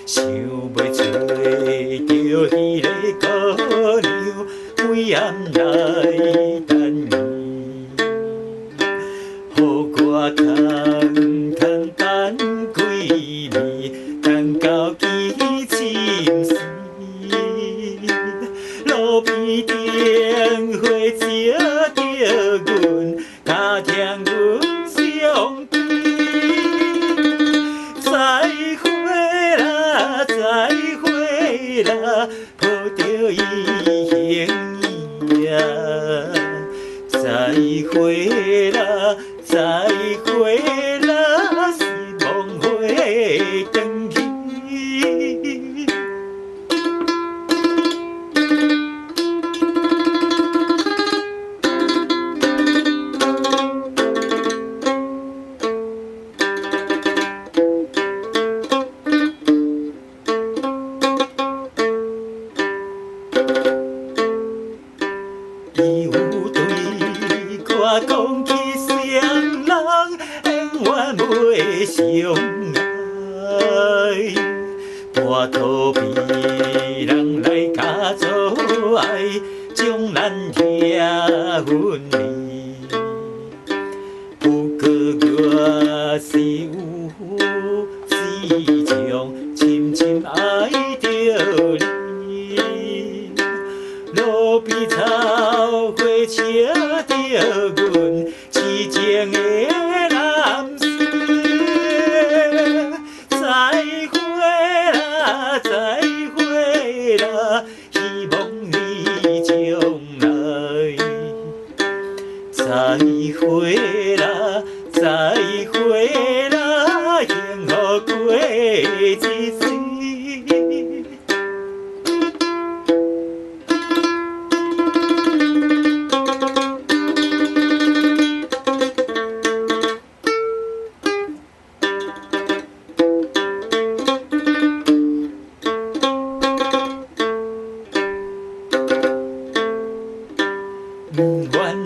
想袂出着迄个姑娘，每暗来等伊，予我空空等几暝，等到见深时。路边灯花照着阮，加添阮相对。再会啦，再会啦，抱着伊形影。再会啦，再会啦，是梦回转去。伊有对我讲起双人永远袂相爱，半途边人来加做爱，将咱拆分离。不过我是有始终深深爱着你。路边草花笑着阮痴情的男士，再会啦，再会啦，希望你将来。再会啦，再会啦，幸福过一世。愿人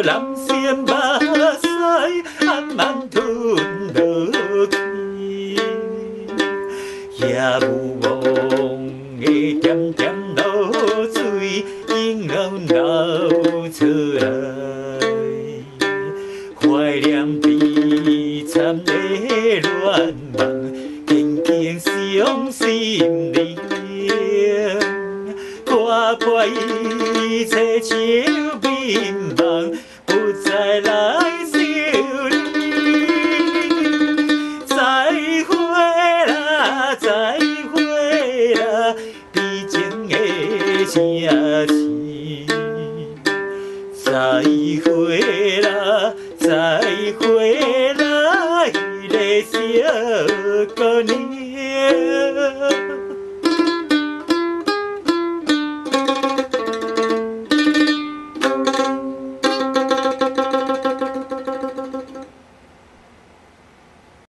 男先目屎，暗暗吞落去，也有梦的点点露水，影流出来，怀念悲惨的恋梦，紧紧伤心灵。看破一切笑面梦，不再来想你。再会啦，再会啦，悲情的城市。再会啦，再会啦，迄个小姑娘。